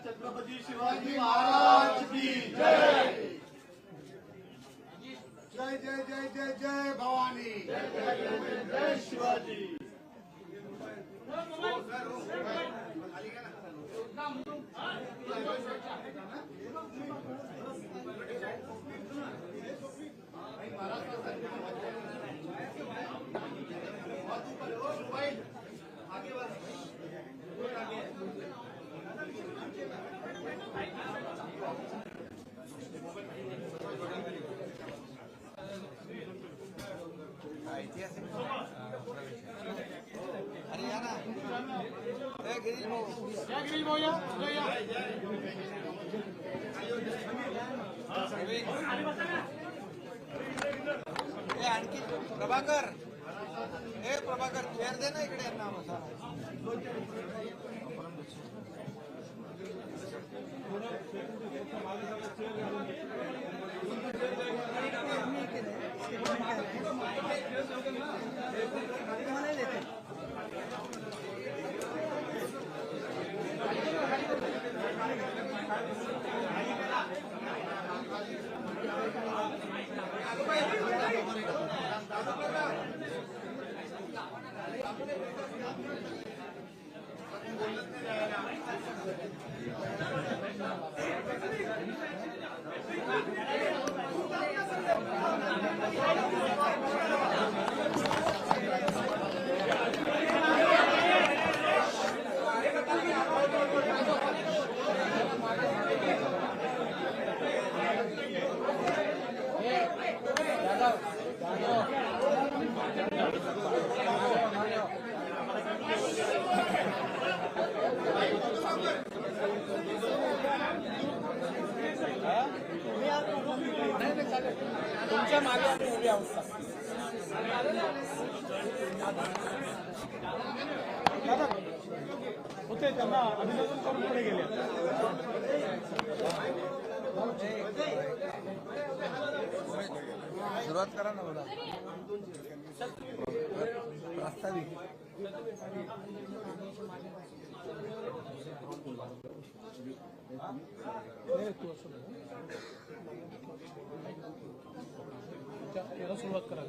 छत्रपती शिवाजी महाराज की जय। जय जय जय जय जय भवानी। जय जय जय जय शिवाजी। आणखी प्रभाकर, हे प्रभाकर चेअर दे ना इकडे यांना. तुमच्या मागे उभी आहोत. होते त्यांना अभिनंदन करून पुढे गेले. सुरुवात करा ना मला. प्रास्ताविक सुरुवात करा.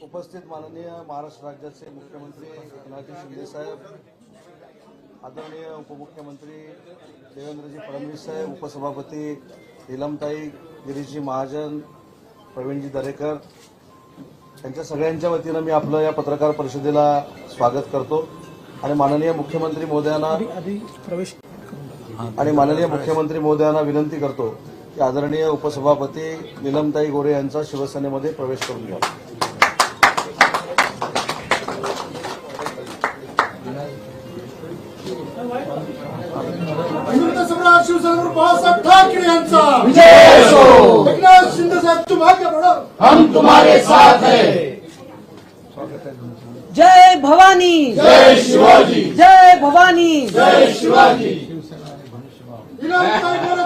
उपस्थित माननीय महाराष्ट्र राज्याचे मुख्यमंत्री एकनाथ शिंदे साहेब, आदरणीय उपमुख्यमंत्री देवेंद्रजी फडणवीस साहेब, उपसभापती नीलमताई गिरीशजी महाजन, प्रवीणजी दरेकर, यांच्या सगळ्यांच्या वतीनं मी आपलं या पत्रकार परिषदेला स्वागत करतो आणि माननीय मुख्यमंत्री महोदयांना विनंती करतो की आदरणीय उपसभापती नीलमताई गोरे यांचा शिवसेनेमध्ये प्रवेश करून घ्या. सम्राट शिवसेना बाळासाहेब ठाकरे यांचा विजय असो. एकनाथ शिंदे साहेब तुम आगे बढ़ो, हम तुम्हारे साथ हैं. जय भवानी, जय शिवाजी. जय भवानी, जय शिवाजी.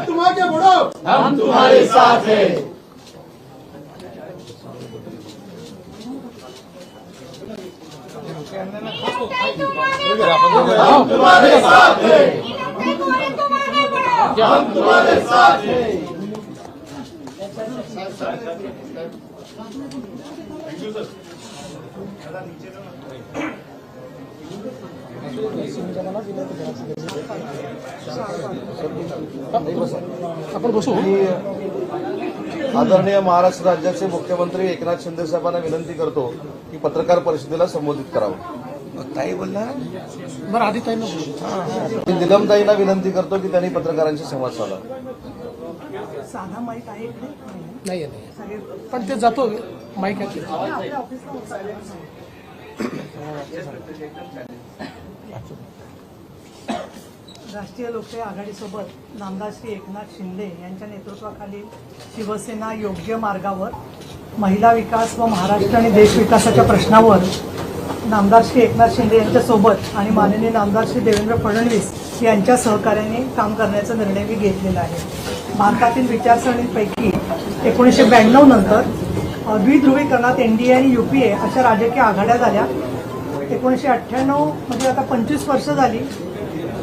तुम आगे बढ़ो, हम तुम्हारे साथ हैं. हम तुम्हारे साथ हैं. हम तुम्हारे साथ हैं. आपण बसू. आदरणीय महाराष्ट्र राज्याचे मुख्यमंत्री एकनाथ शिंदे साहेबांना विनंती करतो की पत्रकार परिषदेला संबोधित करावं. ताई बोलणार बरं आधी ताई नको. मी निलमताईंना विनंती करतो की त्यांनी पत्रकारांशी संवाद साधा. साधा माईक आहे इकडे? नाही नाही पण ते जातो माईक आहे. आपल्या ऑफिसला राष्ट्रीय लोकशाही आघाडीसोबत नामदार श्री एकनाथ शिंदे यांच्या नेतृत्वाखाली शिवसेना योग्य मार्गावर महिला विकास व महाराष्ट्र आणि देश विकासाच्या प्रश्नावर नामदार श्री एकनाथ शिंदे यांच्यासोबत आणि माननीय नामदार श्री देवेंद्र फडणवीस यांच्या सहकार्याने काम करण्याचा निर्णय मी घेतलेला आहे. भारतातील विचारसरणीपैकी 1992 नंतर द्विध्रुवीकरणात एनडीए आणि यूपीए अशा राजकीय आघाड्या झाल्या. 1998 म्हणजे आता 25 वर्ष झाली.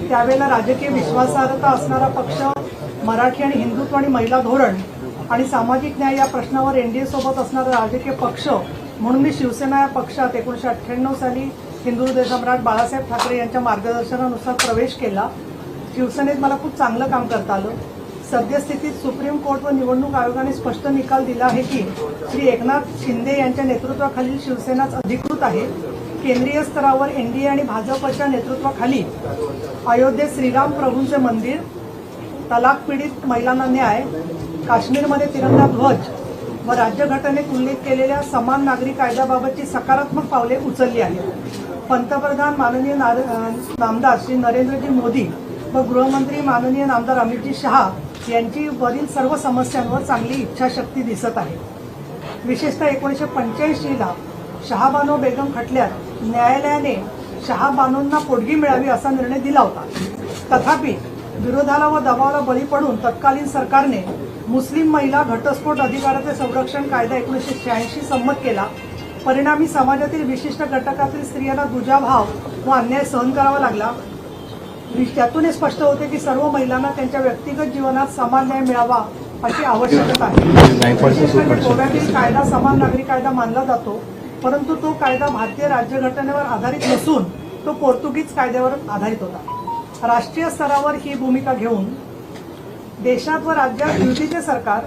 त्यावेळेला राजकीय विश्वासार्हता असणारा पक्ष मराठी आणि हिंदुत्व आणि महिला धोरण आणि सामाजिक न्याय या प्रश्नावर एनडीए सोबत असणारा राजकीय पक्ष म्हणून मी शिवसेना या पक्षात 1998 साली हिंदू हृदय सम्राट बाळासाहेब ठाकरे यांच्या मार्गदर्शनानुसार प्रवेश केला. शिवसेनेत मला खूप चांगलं काम करता आलं. सद्यस्थितीत सुप्रीम कोर्ट व निवडणूक आयोगाने स्पष्ट निकाल दिला आहे की श्री एकनाथ शिंदे यांच्या नेतृत्वाखालील शिवसेनाच अधिकृत आहे. केंद्रीय स्तरावर एनडीए आणि भाजपच्या नेतृत्वाखाली अयोध्येत श्रीराम प्रभूंचे मंदिर, तलाक पीडित महिलांना न्याय, काश्मीरमध्ये तिरंगा ध्वज व राज्यघटनेत उल्लेख केलेल्या समान नागरी कायद्याबाबतची सकारात्मक पावले उचलली आहेत. पंतप्रधान माननीय नामदार श्री नरेंद्रजी मोदी व गृहमंत्री माननीय नामदार अमितजी शहा यांची वरील सर्व समस्यांवर चांगली इच्छाशक्ती दिसत आहे. विशेषतः 1985ला शहाबानो बेगम खटल्यात न्यायालयाने शहाबानोंना पोटगी मिळावी असा निर्णय दिला होता. तथापि विरोधाला व दबावाला बळी पडून तत्कालीन सरकारने मुस्लिम महिला घटस्फोट अधिकाराचे संरक्षण कायदा 1986 संमत केला. परिणामी समाजातील विशिष्ट घटकातील स्त्रियांना दुजाभाव व अन्याय सहन करावा लागला. त्यातून हे स्पष्ट होते की सर्व महिलांना त्यांच्या व्यक्तिगत जीवनात समान न्याय मिळावा अशी आवश्यकता आहे. गोव्यातील कायदा समान नागरी कायदा मानला जातो, परंतु तो कायदा भारतीय राज्यघटनेवर आधारित नसून तो पोर्तुगीज कायद्यावर आधारित होता. राष्ट्रीय स्तरावर ही भूमिका घेऊन देशात व राज्यात युतीचे सरकार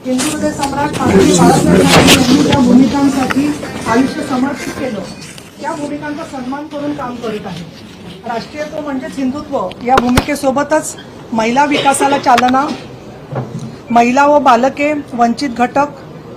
हिंदू हृदय सम्राट छत्रपती बाळासाहेब ठाकरे यांनी ज्या भूमिकांसाठी आयुष्य समर्पित केलं त्या भूमिकांचा सन्मान करून काम करीत आहे. राष्ट्रीयत्व म्हणजेच हिंदुत्व या भूमिकेसोबतच महिला विकासाला चालना, महिला व बालके, वंचित घटक,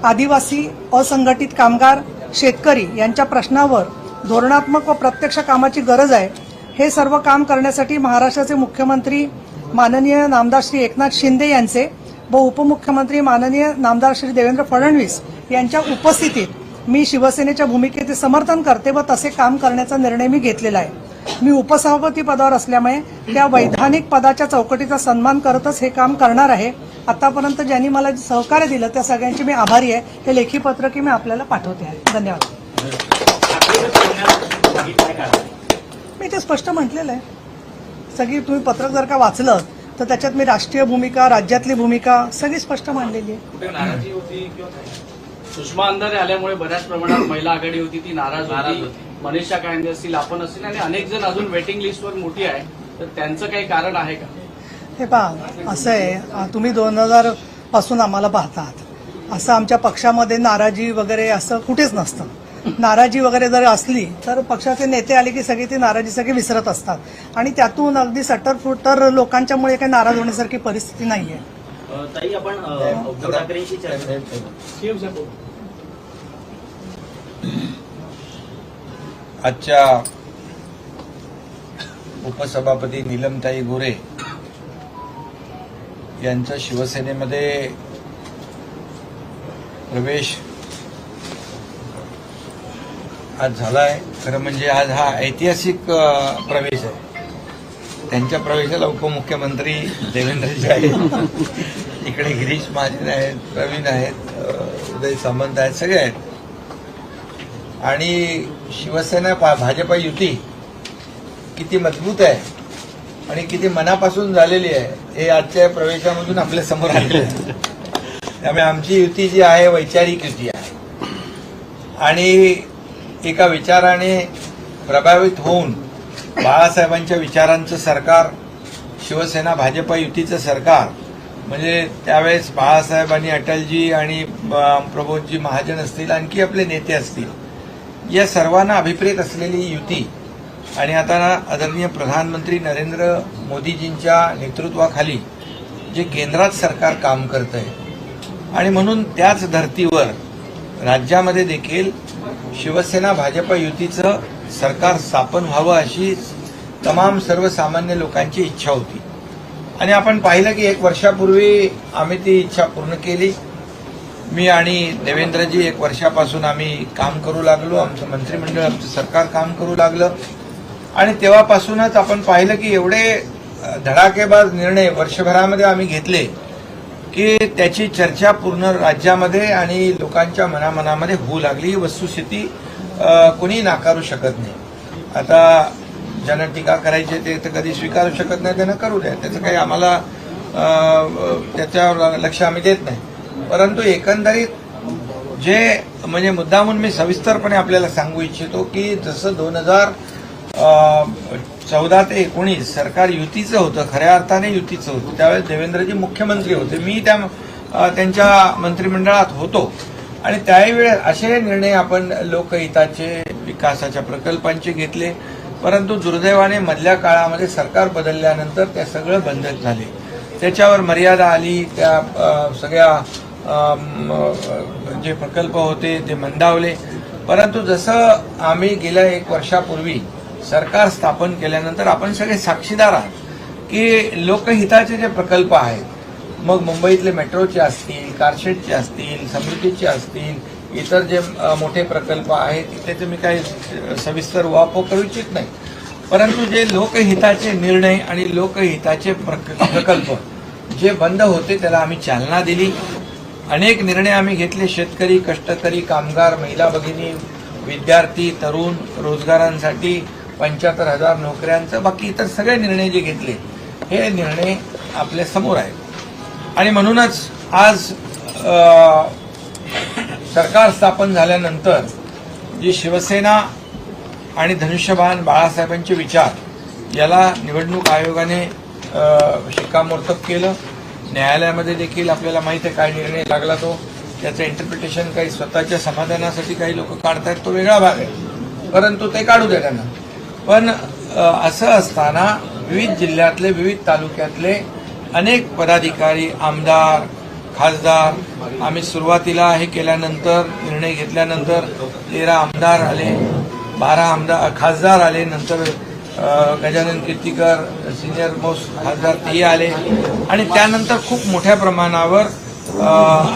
आदिवासी, असंघटित कामगार, शेतकरी यांच्या प्रश्नावर धोरणात्मक व प्रत्यक्ष कामाची गरज आहे. हे सर्व काम करण्यासाठी महाराष्ट्राचे मुख्यमंत्री माननीय नामदार श्री एकनाथ शिंदे यांचे व उपमुख्यमंत्री माननीय नामदार श्री देवेंद्र फडणवीस यांच्या उपस्थितीत मी शिवसेनेच्या भूमिकेचे समर्थन करते व तसे काम करण्याचा निर्णय मी घेतलेला आहे. मी उपसभापती पदावर असल्यामुळे त्या वैधानिक पदाच्या चौकटीचा सन्मान करतच हे काम करणार आहे. आतापर्यंत ज्यांनी मला सहकार्य दिलं त्या सगळ्यांची मी आभारी आहे. हे लेखी पत्रकी मी आपल्याला पाठवते आहे. धन्यवाद. मी ते स्पष्ट म्हटलेलं आहे. सगळी तुम्ही पत्रक जर का वाचलं तर त्याच्यात मी राष्ट्रीय भूमिका, राज्यातली भूमिका सगळी स्पष्ट मांडलेली आहे. कुठे नाराजी होती किंवा सुषमा अंधारे आल्यामुळे बऱ्याच प्रमाणात महिला आघाडी होती, ती नाराज होती. मनीषा कायंदे असतील, आपण असतील आणि अनेक जण अजून वेटिंग लिस्टवर मोठी आहे, तर त्यांचं काही कारण आहे का? हे पहा, असं आहे, तुम्ही 2000 पासून आम्हाला पाहतात. असं आमच्या पक्षामध्ये नाराजी वगैरे असं कुठेच नसतं. नाराजी वगैरे जर असली तर पक्षाचे नेते आले की सगळी ती नाराजी सगळी विसरत असतात आणि त्यातून अगदी सट्टरफुटर लोकांच्यामुळे काही नाराज होण्यासारखी परिस्थिती नाहीये. ताई, आपण उद्धव ठाकरेंशी चर्चा आजच्या उपसभापती नीलमताई गोरे यांचा शिवसेनेमध्ये प्रवेश आज झालाय. खरं म्हणजे आज हा ऐतिहासिक प्रवेश आहे. त्यांच्या प्रवेशाला उपमुख्यमंत्री देवेंद्रजी आहेत, इकडे गिरीश महाजन आहेत, प्रवीण आहेत, उदय सामंत आहेत, सगळे आहेत. आणि शिवसेना भाजपा युती किती मजबूत आहे आणि किती मनापासून झालेली आहे हे आजच्या प्रवेशामधून आपल्या समोर आलेलं आहे. त्यामुळे आमची युती जी आहे वैचारिक युती आहे आणि एका विचाराने प्रभावित होऊन बाळासाहेबांच्या विचारांचं सरकार, शिवसेना भाजपा युतीचं सरकार, म्हणजे त्यावेळेस बाळासाहेब आणि अटलजी आणि प्रबोधजी महाजन असतील, आणखी आपले नेते असतील, या सर्वांना अभिप्रेत असलेली युती आणि आता आदरणीय प्रधानमंत्री नरेंद्र मोदीजींच्या नेतृत्वाखाली जे केंद्रात सरकार काम करत आहे आणि म्हणून त्याच धर्तीवर राज्यामध्ये देखील शिवसेना भाजप युतीचं सरकार स्थापन व्हावं अशी तमाम सर्वसामान्य लोकांची इच्छा होती. आणि आपण पाहिलं की 1 वर्षापूर्वी आम्ही ती इच्छा पूर्ण केली. मी आणि देवेंद्रजी 1 वर्षापासून आम्ही काम करू लागलो, आमचं मंत्रिमंडळ आमचं सरकार काम करू लागलं आणि तेव्हापासूनच आपण पाहिलं की एवढे धडाकेबाज निर्णय वर्षभरामध्ये आम्ही घेतले की त्याची चर्चा पूर्ण राज्यामध्ये आणि लोकांच्या मनामध्ये होऊ लागली. ही वस्तुस्थिती कोणी नाकारू शकत नाही. आता ज्यांना टीका करायची ते तर कधी स्वीकारू शकत नाही, त्यांना करू द्या, त्याचं काही आम्हाला त्याच्यावर लक्ष आम्ही देत नाही. परंतु एकंदरीत जे म्हणजे मुद्दामून मी सविस्तरपणे आपल्याला सांगू इच्छितो की जसं 2014 ते 19 सरकार युतीचं होतं, खऱ्या अर्थाने युतीचं होतं, त्यावेळेस देवेंद्रजी मुख्यमंत्री होते, मी त्यांच्या मंत्रिमंडळात होतो आणि त्यावेळी असे निर्णय आपण लोकहिताचे विकासाच्या प्रकल्पांचे घेतले. परंतु दुर्दैवाने मधल्या काळामध्ये सरकार बदलल्यानंतर ते सगळं बंद झाले, त्याच्यावर मर्यादा आली, त्या सगळ्या जे प्रकल्प होते ते मंदावले. परंतु जसं आम्ही गेल्या 1 वर्षापूर्वी सरकार स्थापन केल्यानंतर आपण सगळे साक्षीदार आहात की लोकहिताचे जे प्रकल्प आहेत, मग मुंबईतले मेट्रोचे असतील, कारशेडचे असतील, समृद्धीचे असतील, इतर जे मोठे प्रकल्प आहेत त्याचे मी काही सविस्तर वापर करू इच्छित नाही. परंतु जे लोकहिताचे निर्णय आणि लोकहिताचे प्रकल्प जे बंद होते त्याला आम्ही चालना दिली. अनेक निर्णय आम्ही घेतले, शेतकरी, कष्टकरी, कामगार, महिला भगिनी, विद्यार्थी, तरुण, रोजगारांसाठी 75,000 नोकऱ्यांचं, बाकी इतर सगळे निर्णय जे घेतले हे निर्णय आपल्या समोर आहेत. आणि म्हणूनच आज सरकार स्थापन झाल्यानंतर जी शिवसेना आणि धनुष्यबाण बाळासाहेबांचे विचार याला निवडणूक आयोगाने शिक्कामोर्तब केलं. न्यायालयामध्ये देखील आपल्याला माहिती आहे काय निर्णय लागला तो, त्याचं इंटरप्रिटेशन काही स्वतःच्या समाधानासाठी काही लोक काढतायत, तो वेगळा भाग आहे, परंतु ते काढू द्या त्यांना. पण असं असताना विविध जिल्ह्यातले, विविध तालुक्यातले अनेक पदाधिकारी, आमदार, खासदार, आम्ही सुरुवातीला हे केल्यानंतर निर्णय घेतल्यानंतर 13 आमदार आले, 12 खासदार आले, नंतर गजानन कीर्तीकर सिनियर मोस्ट खासदार तेही आले आणि त्यानंतर खूप मोठ्या प्रमाणावर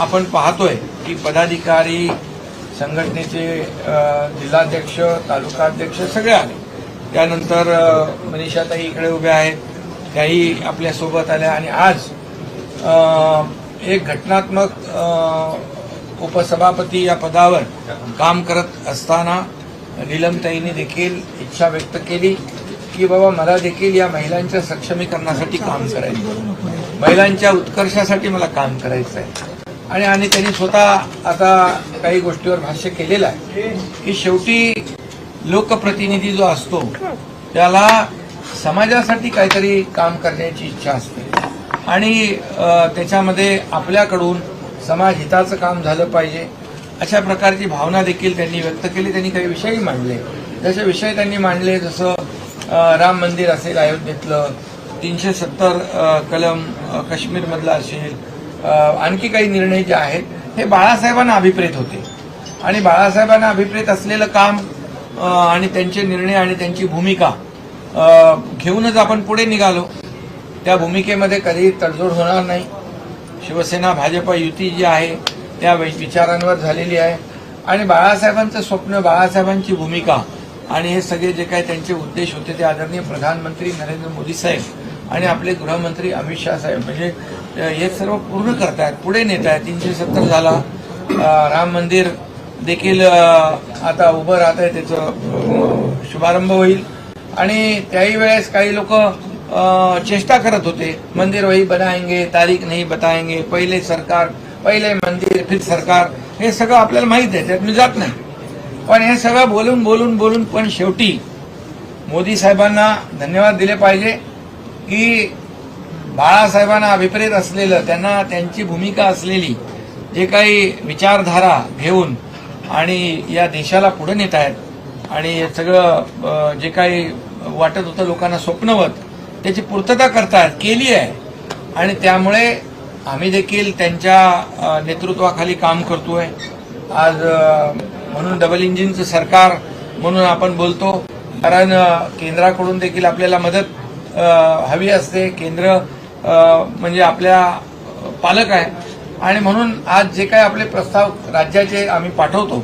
आपण पाहतोय की पदाधिकारी, संघटनेचे जिल्हाध्यक्ष, तालुकाध्यक्ष सगळे आले. त्यानंतर मनीषाताई इकडे उभ्या आहेत, त्याही आपल्यासोबत आल्या आणि आज एक घटनात्मक उपसभापती या पदावर काम करत असताना नीलमताईंनी देखील इच्छा व्यक्त केली की बाबा मला देखील या महिलांच्या सक्षमीकरणासाठी काम करायचं, महिलांच्या उत्कर्षासाठी मला काम करायचं आहे. आणि त्यांनी स्वतः आता काही गोष्टीवर भाष्य केलेलं आहे की शेवटी लोकप्रतिनिधी जो असतो त्याला समाजासाठी काहीतरी काम करण्याची इच्छा असते आणि त्याच्यामध्ये आपल्याकडून समाज हिताचं काम झालं पाहिजे अशा प्रकारची भावना देखील त्यांनी व्यक्त केली. त्यांनी काही विषयही मांडले, जसे विषय त्यांनी मांडले जसं राम मंदिर असेल अयोध्येतलं, 370 कलम काश्मीरमधला असेल, आणखी काही निर्णय जे आहेत हे बाळासाहेबांना अभिप्रेत होते आणि बाळासाहेबांना अभिप्रेत असलेलं काम आणि त्यांचे निर्णय आणि त्यांची भूमिका घेऊनच आपण पुढे निघालो. त्या भूमिकेमध्ये कधी तडजोड होणार नाही. शिवसेना भाजप युती जी आहे त्या विचारांवर झालेली आहे आणि बाळासाहेबांचं स्वप्न, बाळासाहेबांची भूमिका आणि हे सगळे जे काही त्यांचे उद्देश होते ते आदरणीय प्रधानमंत्री नरेंद्र मोदी साहेब आणि आपले गृहमंत्री अमित शाह साहेब म्हणजे हे सर्व पूर्ण करतायत, पुढे नेत आहेत. 370 झाला, राम मंदिर देखील आता उभं राहत आहे, त्याचं शुभारंभ होईल आणि त्याही वेळेस काही लोक चेष्टा करत होते, मंदिर वही बनाएंगे, तारीख नहीं बताएंगे, पहिले सरकार, पहिले मंदिर फिर सरकार, हे सगळं आपल्याला माहित आहे, त्यात मी जात नाही. पण हे सगळं बोलून बोलून बोलून पण शेवटी मोदी साहेबांना धन्यवाद दिले पाहिजे की बाळासाहेबांना अभिप्रेत असलेलं, त्यांना त्यांची भूमिका असलेली जे काही विचारधारा घेऊन आणि या देशाला पुढे नेत आहेत आणि हे सगळं जे काही वाटत होतं लोकांना स्वप्नवत, त्याची पूर्तता करतात केली आहे. आणि त्यामुळे आम्ही देखील त्यांच्या नेतृत्वाखाली काम करतोय. आज म्हणून डबल इंजिनचं सरकार म्हणून आपण बोलतो, कारण केंद्राकडून देखील आपल्याला मदत हवी असते. केंद्र म्हणजे आपल्या पालक आहे आणि म्हणून आज जे काही आपले प्रस्ताव राज्याचे आम्ही पाठवतो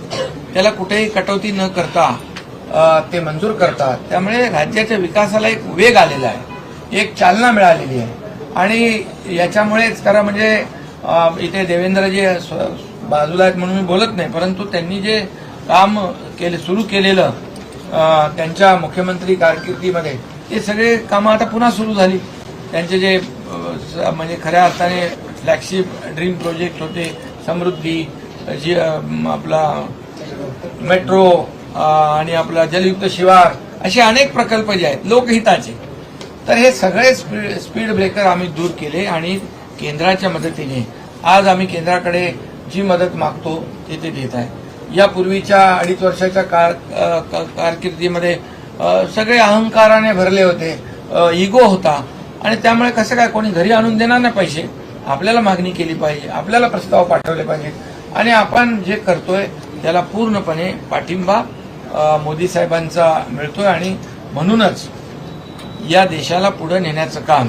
त्याला कुठेही कटौती न करता ते मंजूर करतात. त्यामुळे राज्याच्या विकासाला एक वेग आलेला आहे, एक चालना मिळालेली आहे. आणि याच्यामुळेच खरं म्हणजे इथे देवेंद्रजी बाजूला आहेत म्हणून मी बोलत नाही, परंतु त्यांनी जे काम सुरू केलेलं त्यांच्या मुख्यमंत्री कारकिर्दीमध्ये ते सगळे कामं आता पुन्हा सुरू झाली. त्यांचे जे म्हणजे खऱ्या अर्थाने फ्लॅगशिप ड्रीम प्रोजेक्ट होते, समृद्धी, जी आपला मेट्रो आणि आपला जलयुक्त शिवार, असे अनेक प्रकल्प जे आहेत लोकहिताचे, तर हे सगळे स्पीड ब्रेकर आम्ही दूर केले. आणि केंद्राच्या मदतीने आज आम्ही केंद्राकडे जी मदत मागतो ते देत आहे. यापूर्वीच्या 2.5 वर्षाच्या कारकिर्दीमध्ये सगळे अहंकाराने भरले होते, इगो होता. आणि त्यामुळे कसं काय कोणी घरी आणून देणार नाही पैसे, आपल्याला मागणी केली पाहिजे, आपल्याला प्रस्ताव पाठवले पाहिजे. आणि आपण जे करतोय त्याला पूर्णपणे पाठिंबा मोदी साहेबांचा मिळतोय. आणि म्हणूनच या देशाला पुढे नेण्याचं काम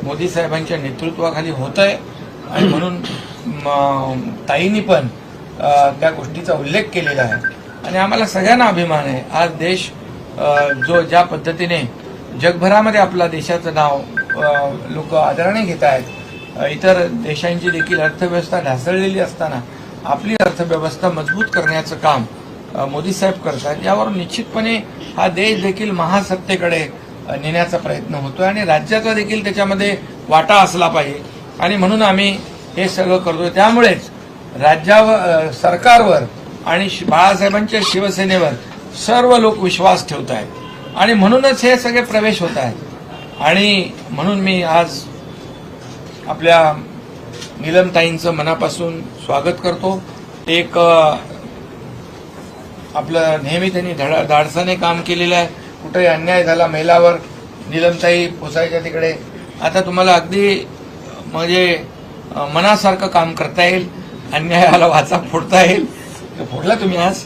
मोदी साहेबांच्या नेतृत्वाखाली होत आहे. आणि म्हणून ताईंनी पण त्या गोष्टीचा उल्लेख केलेला आहे. आणि आम्हाला सगळ्यांना अभिमान आहे. आज देश जो ज्या पद्धतीने जगभरामध्ये आपल्या देशाचं नाव लोक आदराने घेत आहेत, इतर देशांची देखील अर्थव्यवस्था ढासळलेली असताना आपली अर्थव्यवस्था मजबूत करण्याचं काम मोदी साहेब करतात. यावर निश्चितपणे हा देश देखील महासत्तेकडे नेण्याचा प्रयत्न होतोय आणि राज्याचा देखील त्याच्यामध्ये वाटा असला पाहिजे. आणि म्हणून आम्ही हे सगळं करतोय. त्यामुळेच राज्यावर, सरकारवर आणि बाळासाहेबांच्या शिवसेनेवर सर्व लोक विश्वास ठेवत आहेत आणि म्हणूनच हे सगळे प्रवेश होत आहेत. आणि म्हणून मी आज आपल्या नीलमताईंचं मनापासून स्वागत करतो. एक आपलं नेहमी त्यांनी धाडसाने काम केलेलं आहे. कुठेही अन्याय झाला महिलावर, नीलमताई पोचायच्या तिकडे. आता तुम्हाला अगदी म्हणजे मनासारखं काम करता येईल, अन्यायाला वाचा फोडता येईल. फोडला तुम्ही आज.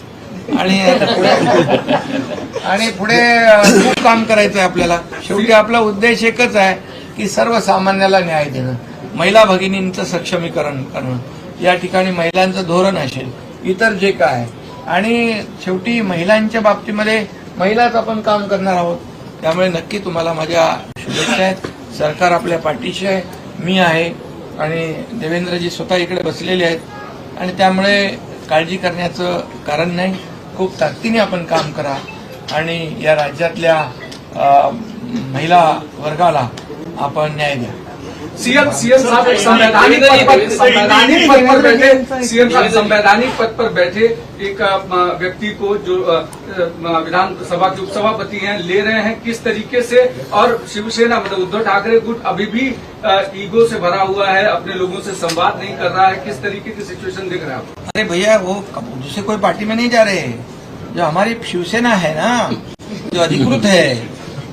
आणि पुढे खूप काम करायचं आहे आपल्याला. शेवटी आपला उद्देश एकच आहे की सर्वसामान्याला न्याय देणं, महिला भगिनींचं सक्षमीकरण करणं. या ठिकाणी महिलांचं धोरण असेल, इतर जे काय, आणि शेवटी महिलांच्या बाबतीमध्ये महिलाच आपण काम करणार आहोत. त्यामुळे नक्की तुम्हाला माझ्या शुभेच्छा आहेत. सरकार आपल्या पाठीशी आहे, मी आहे आणि देवेंद्रजी स्वतः इकडे बसलेले आहेत. आणि त्यामुळे काळजी करण्याचं कारण नाही. खूप ताकदीने आपण काम करा आणि या राज्यातल्या महिला वर्गाला आपण न्याय द्या. सीएम साहब एक संवैधानिक पद पर बैठे एक व्यक्ति को जो विधानसभा के उपसभापति हैं ले रहे हैं, किस तरीके से, और शिवसेना मतलब उद्धव ठाकरे गुट अभी भी ईगो से भरा हुआ है, अपने लोगों से संवाद नहीं कर रहा है, किस तरीके की सिचुएशन दिख रहा है आपको? अरे भैया, वो दूसरे कोई पार्टी में नहीं जा रहे, जो हमारी शिवसेना है ना, जो अधिकृत है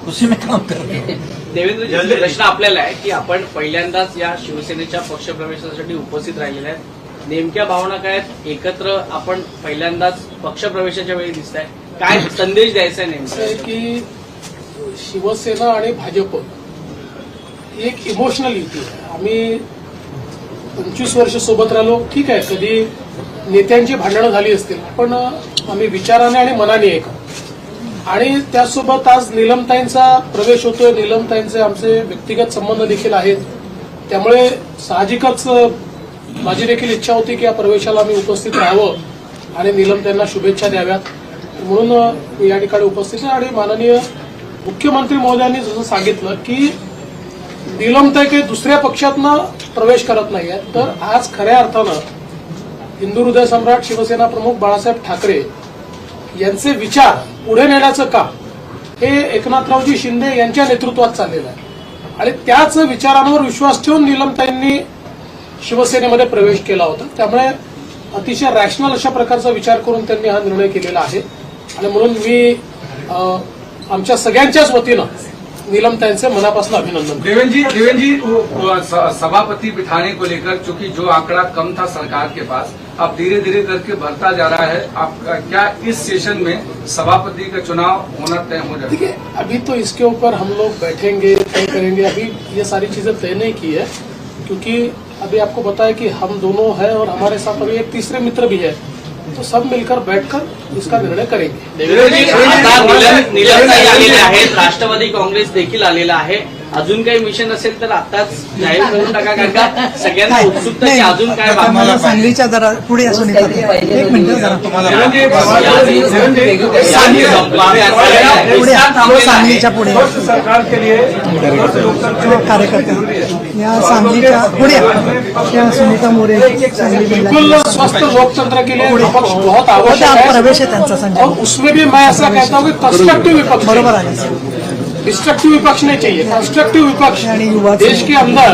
उसी में काम कर रहे हैं. देवेंद्रजी, प्रश्न आपल्याला आहे की आपण पहिल्यांदाच या शिवसेनेच्या पक्षप्रवेशासाठी उपस्थित राहिलेले आहेत. नेमक्या भावना काय आहेत? एकत्र आपण पहिल्यांदाच पक्षप्रवेशाच्या वेळी दिसताय, काय संदेश द्यायचा आहे नेमका? की शिवसेना आणि भाजप ही एक इमोशनल युती आहे. आम्ही 25 वर्ष सोबत राहिलो, ठीक आहे, कधी नेत्यांची भांडणं झाली असतील, पण आम्ही विचाराने आणि मनाने एक आहोत. आणि त्यासोबत आज नीलमताईंचा प्रवेश होतोय. नीलमताईंचे आमचे व्यक्तिगत संबंध देखील आहेत. त्यामुळे साहजिकच माझी देखील इच्छा होती की या प्रवेशाला मी उपस्थित राहावं आणि नीलमताईंना शुभेच्छा द्याव्यात, म्हणून मी या ठिकाणी उपस्थित आहे. आणि माननीय मुख्यमंत्री महोदयांनी जसं सांगितलं की नीलमताई काही दुसऱ्या पक्षातनं प्रवेश करत नाहीये, तर आज खऱ्या अर्थानं हिंदू हृदय सम्राट शिवसेना प्रमुख बाळासाहेब ठाकरे यांचे विचार पुढे नेण्याचं काम हे एकनाथरावजी शिंदे यांच्या नेतृत्वात चाललेलं आहे. आणि त्याच विचारांवर विश्वास ठेवून नीलमताईंनी शिवसेनेमध्ये प्रवेश केला होता. त्यामुळे अतिशय रॅशनल अशा प्रकारचा विचार करून त्यांनी हा निर्णय केलेला आहे. आणि म्हणून मी आमच्या सगळ्यांच्याच वतीनं नीलमताईंचे मनापासून अभिनंदन. देवेंद्र जी वो सभापति बिठाने को लेकर चूंकि जो आंकड़ा कम था सरकार के पास, अब धीरे धीरे करके बढ़ता जा रहा है. आप क्या इस सेशन में सभापति का चुनाव होना तय हो जाएगा? देखिए, अभी तो इसके ऊपर हम लोग बैठेंगे, तय करेंगे. अभी ये सारी चीजें तय नहीं की है, क्योंकि अभी आपको बताया कि हम दोनों हैं और हमारे साथ अभी एक तीसरे मित्र भी है, तो सब मिलकर बैठकर इसका निर्णय करेंगे. आता नीलमताई आलेल्या आहेत, राष्ट्रवादी काँग्रेस देखील आलेला आहे. अजून काही मिशन असेल तर आताच जाहीर करून टाका, कारण का सगळ्यांना उत्सुकता की अजून काय आता मला सांगलीच्या जरा पुढे असून एक मिनिट जरा पुढे सांगलीच्या पुढे सरकार के लिए कार्यकर्ते या सांगलीच्या पुढे या सुनीता मोरे सांगली बिल्कुल स्वस्थ लोकतंत्र के लिए विपक्ष बहुत आवश्यक है. प्रवेश है त्यांचा संजय, और उसमें भी मैं ऐसा कहता हूँ कि कंस्ट्रक्टिव विपक्ष, बरोबर आहे. डिस्ट्रक्टिव विपक्ष नहीं चाहिए. कंस्ट्रक्टिव विपक्ष देश के अंदर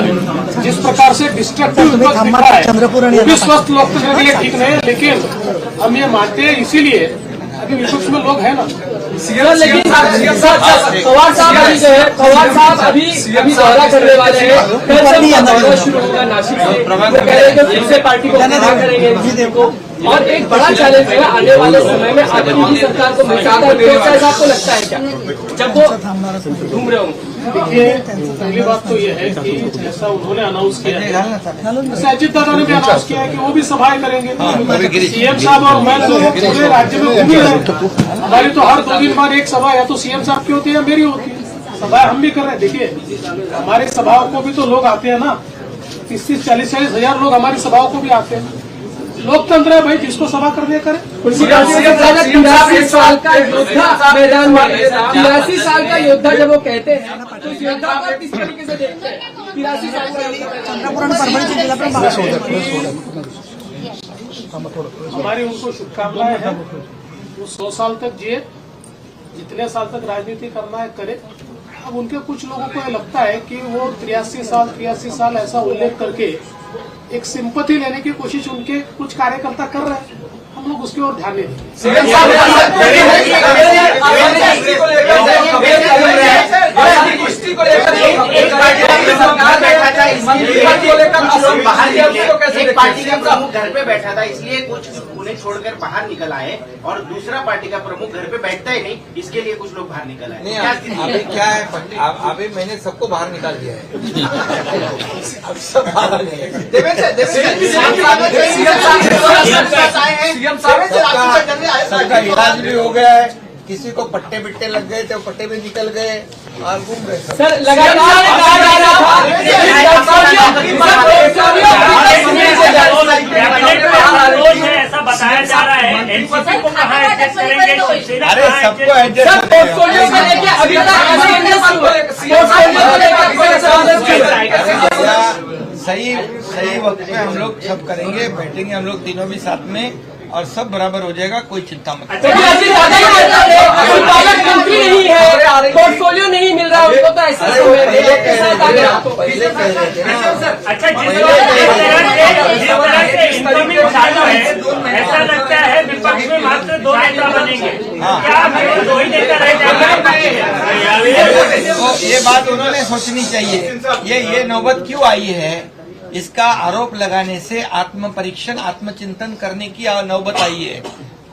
जिस प्रकार से डिस्ट्रक्टिव विपक्ष दिख रहा है वो भी स्वस्थ लोकतंत्र के लिए ठीक नहीं है. लेकिन हम ये मानते हैं, इसीलिए अभी विपक्ष में लोग हैं ना. लेकिन पवार साहब अभी जो है, पवार साहब अभी दौरा करने वाले हैं. कल से उनका दौरा शुरू होगा नासिक से. वो कह रहे हैं कि फिर से पार्टी को खड़ा करेंगे को. और एक बड़ा चैलेंज है आने वाले समय में आगे की सरकार को मिल सकता है. तो ऐसा आपको लगता है क्या जब वो घूम रहे होंगे? देखिए, पहली बात तो ये है कि जैसा उन्होंने अनाउंस किया है, जैसे अजित दादा ने भी अनाउंस किया है कि वो भी सभाएं करेंगे. सीएम साहब और मैं तो पूरे राज्य में घूम रहे हैं. हमारी तो हर 2 दिन बाद एक सभा या तो सीएम साहब की होती है या मेरी होती है. सभाएं हम भी कर रहे हैं. देखिए, हमारी सभाओं को भी तो लोग आते हैं ना. 30-40 हजार लोग हमारी सभाओं को भी आते हैं. लोकतंत्र है भाई, जिसको सभा करने करे. 83 साल का योद्धा मैदान में, 83 साल का योद्धा जब वो कहते हैं तो इस योद्धा को किस तरीके से देखते हैं? 83 साल का हमारी उनको शुभकामनाएं हैं. वो 100 साल तक जिए, जितने साल तक राजनीति करना है करे. अब उनके कुछ लोगों को ये लगता है कि वो 83 साल ऐसा उल्लेख करके एक सिंपैथी लेने की कोशिश उनके कुछ कार्यकर्ता कर रहे हैं. हम लोग उसकी ओर ध्यान नहीं दें. एक पार्टी का प्रमुख घर पे बैठा था, इसलिए कुछ उन्हें छोड़कर बाहर निकल आए, और दूसरा पार्टी का प्रमुख घर पे बैठता ही नहीं, इसके लिए कुछ लोग बाहर निकल आए. नहीं, अभी क्या है, अभी मैंने सबको बाहर निकाल दिया है. अब सब बाहर नहीं. सबका इलाज भी हो गया है. किसी को पट्टे बिट्टे लग गए थे, पट्टे भी निकल गए और घूम रहे. सर लगातार कहा जा रहा था ऐसा बताया जा रहा है, एनसीपी को कहाँ एडजस्ट करेंगे, शिवसेना अरे सबको एडजस्ट पोर्टफोलियो को लेके अभी सही वक्त पे हम लोग सब करेंगे, बैठेंगे हम लोग तीनों भी साथ में और सब बराबर हो जाएगा. कोई चिंता मत करो. मंत्री नहीं है, पोर्टफोलियो नहीं मिल रहा उनको, तो ऐसा पहले कह रहे थे ना. अच्छा, जिस तरह से इनकमिंग चालू है, ऐसा लगता है विपक्ष में मात्र 2 नेता बनेंगे. क्या केवल 2 ही नेता रह जाएंगे? ये बात उन्होंने सोचनी चाहिए. ये नौबत क्यों आई है? इसका आरोप लगाने से आत्म परीक्षण, आत्मचिंतन करने की नौबत आई है.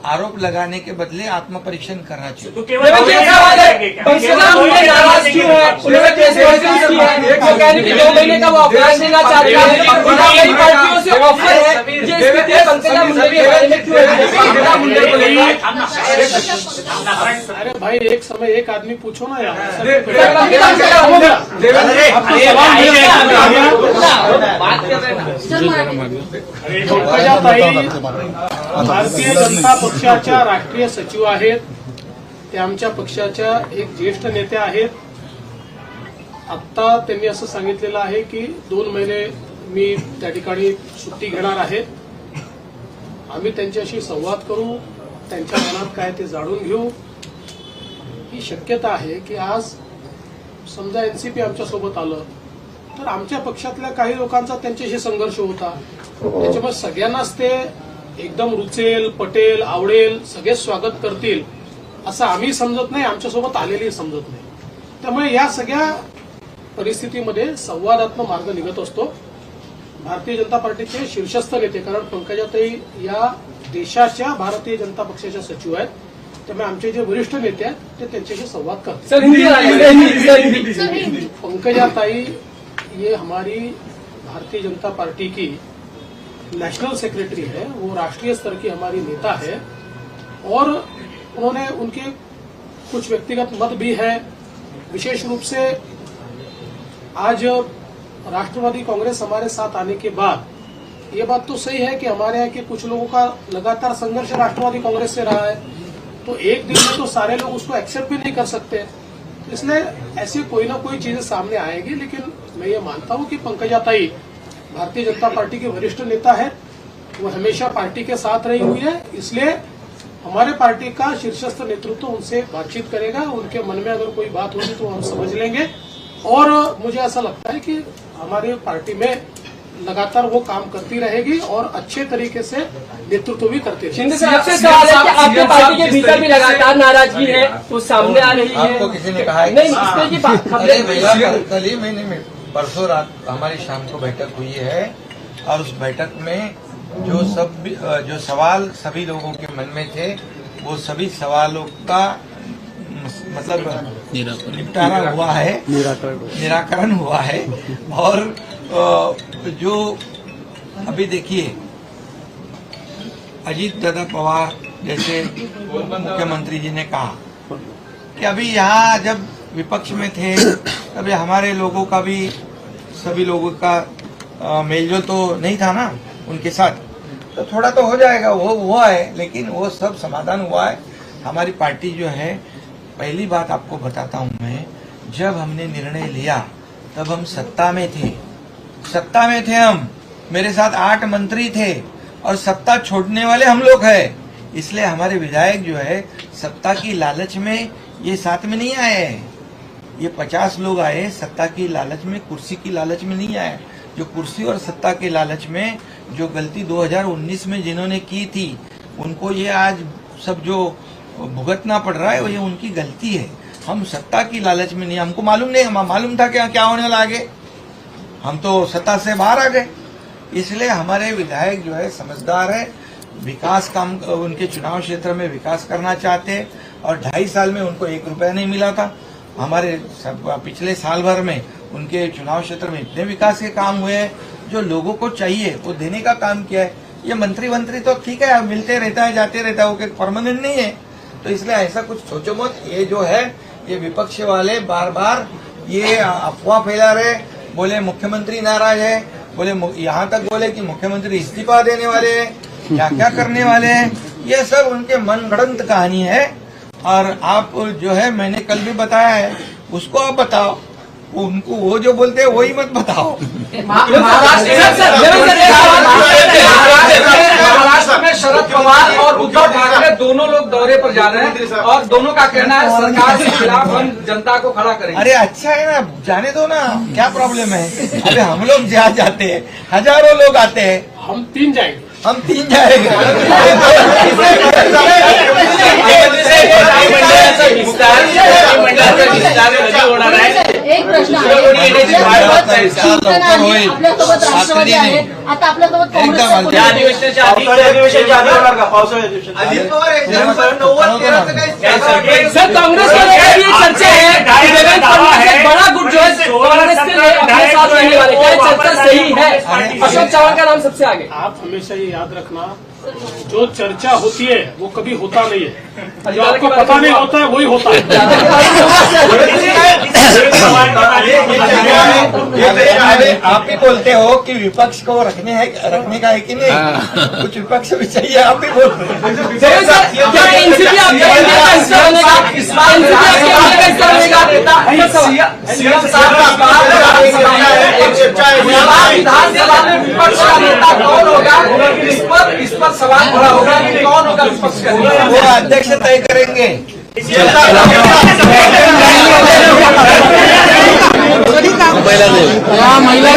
आरोप लगाने के बदले आत्म परीक्षण करना चाहिए. तो केवल नाराज क्यों है? उन्होंने कैसे कि 2 महीने का वो अवकाश लेना चाहते हैं. कई पार्टियों से ऑफर है. ये स्थिति है पंकजा मुंडे के बारे में क्यों है? अरे भाई, एक समय एक आदमी पूछो ना यार. भारतीय जनता पक्षाच्या राष्ट्रीय सचिव आहेत. ते आमच्या पक्षाच्या एक ज्येष्ठ नेते आहेत. आता त्यांनी असं सांगितलेलं आहे की 2 महिने मी त्या ठिकाणी सुट्टी घेणार आहे. आम्ही त्यांच्याशी संवाद करू, त्यांच्या मनात काय ते जाणून घेऊ. ही शक्यता आहे की आज समजा एनसीपी आमच्या सोबत आलं तर आमच्या पक्षातल्या काही लोकांचा त्यांच्याशी संघर्ष होता. त्याच्यामुळे सगळ्यांनाच ते एकदम रुचेल, पटेल, आवडेल, सगळेच स्वागत करतील असं आम्ही समजत नाही, आमच्यासोबत आलेली समजत नाही. त्यामुळे या सगळ्या परिस्थितीमध्ये संवादात्मक मार्ग निघत असतो. भारतीय जनता पार्टीचे शीर्षस्थ नेते, कारण पंकजाताई या देशाच्या भारतीय जनता पक्षाच्या सचिव आहेत, त्यामुळे आमचे जे वरिष्ठ नेते आहेत ते त्यांच्याशी संवाद करतात. पंकजाताई ये हमारी भारतीय जनता पार्टी की नेशनल सेक्रेटरी है, वो राष्ट्रीय स्तर की हमारी नेता है और उन्होंने उनके कुछ व्यक्तिगत मत भी है. विशेष रूप से आज राष्ट्रवादी कांग्रेस हमारे साथ आने के बाद ये बात तो सही है कि हमारे यहाँ के कुछ लोगों का लगातार संघर्ष राष्ट्रवादी कांग्रेस से रहा है, तो एक दिन में तो सारे लोग उसको एक्सेप्ट भी नहीं कर सकते. इसलिए ऐसी कोई ना कोई चीजें सामने आएगी, लेकिन मैं ये मानता हूं कि पंकजाताई भारतीय जनता पार्टी के वरिष्ठ नेता है, वो हमेशा पार्टी के साथ रही हुई है. इसलिए हमारे पार्टी का शीर्षस्थ नेतृत्व उनसे बातचीत करेगा. उनके मन में अगर कोई बात होगी तो हम समझ लेंगे. और मुझे ऐसा लगता है कि हमारी पार्टी में लगातार वो काम करती रहेगी और अच्छे तरीके से नेतृत्व भी करती रहेगी. शिंदे साहब आपसे सवाल है कि आपके पार्टी के भीतर भी लगातार नाराजगी है, वो सामने आ रही है. आपको किसी ने कहा है? नहीं, इस तरह की अरे भैया, खबरें कल ही महीने परसों रात हमारी शाम को बैठक हुई है और उस बैठक में जो सवाल सभी लोगों के मन में थे, वो सभी सवालों का मतलब निपटारा हुआ है, निराकरण हुआ है. और जो अभी देखिए, अजीत दादा पवार जैसे मुख्यमंत्री जी ने कहा कि अभी यहाँ जब विपक्ष में थे तभी हमारे लोगों का भी, सभी लोगों का मेलजोल तो नहीं था ना उनके साथ, तो थोड़ा तो हो जाएगा, वो हुआ है, लेकिन वो सब समाधान हुआ है. हमारी पार्टी जो है, पहली बात आपको बताता हूं मैं, जब हमने निर्णय लिया तब हम सत्ता में थे हम, मेरे साथ 8 मंत्री थे और सत्ता छोड़ने वाले हम लोग हैं. इसलिए हमारे विधायक जो है सत्ता की लालच में ये साथ में नहीं आए हैं. ये 50 लोग आए सत्ता की लालच में, कुर्सी की लालच में नहीं आए. जो कुर्सी और सत्ता के लालच में जो गलती 2019 में जिन्होंने की थी, उनको ये आज सब जो भुगतना पड़ रहा है वो ये उनकी गलती है. हम सत्ता की लालच में नहीं, हमको मालूम नहीं, हमें मालूम था क्या होने वाला आगे, हम तो सत्ता से बाहर आ गए. इसलिए हमारे विधायक जो है समझदार है, विकास काम, उनके चुनाव क्षेत्र में विकास करना चाहते हैं और 2.5 साल में उनको 1 रुपया नहीं मिला था. हमारे पिछले साल भर में उनके चुनाव क्षेत्र में इतने विकास के काम हुए हैं जो लोगों को चाहिए वो देने का काम किया है. ये मंत्री तो ठीक है, मिलते रहता है, जाते रहता है, वो परमानेंट नहीं है. तो इसलिए ऐसा कुछ सोचो मत. ये जो है, ये विपक्ष वाले बार बार ये अफवाह फैला रहे, बोले मुख्यमंत्री नाराज है, बोले यहाँ तक बोले कि मुख्यमंत्री इस्तीफा देने वाले हैं, क्या करने वाले हैं. ये सब उनके मनगढ़ंत कहानी है. और आप जो है, मैंने कल भी बताया है, उसको आप बताओ, उनको वो जो बोलते हैं वही मत बताओ. महाराष्ट्र में शरद पवार और उद्धव ठाकरे दोनों लोग दौरे पर जा रहे हैं और दोनों का कहना है सरकार के खिलाफ हम जनता को खड़ा करेंगे. अरे अच्छा है ना, जाने दो ना, क्या प्रॉब्लम है. अरे हम लोग जाते हैं, हजारों लोग आते हैं, हम 3 जाएंगे. एक प्रश्न आहे. आपल्यासोबत राष्ट्रवादी आहे, आता आपल्यासोबत काँग्रेस. या अधिवेशनाच्या आधी अजित पवार एकदम 90-13 सर, कांग्रेस की ये चर्चा है कि देवेंद्र फडणवीस एक बड़ा गुट जो है कांग्रेस के लिए अपने साथ रहने वाले, क्या ये चर्चा सही है? अशोक चव्हाण का नाम सबसे आगे. आप हमेशा ये याद रखना, जो चर्चा होती है वो कभी होता नहीं है, जो आपको पता नहीं होता है वही होता है. आप ही बोलते हो कि विपक्ष को रखने का है कि नहीं, कुछ विपक्ष भी चाहिए, आप ही बोलते हो. क्या एनसीपी आपके इंडिया का हिस्सा बनेगा? एनसीपी आपके इंडिया का हिस्सा बनेगा? सीएम साहब विधानसभा में विपक्ष का नेता कौन होगा, इस पर सवाल खड़ा होगा कि कौन होगा विपक्ष का नेता. वो अध्यक्ष तय करेंगे. महिला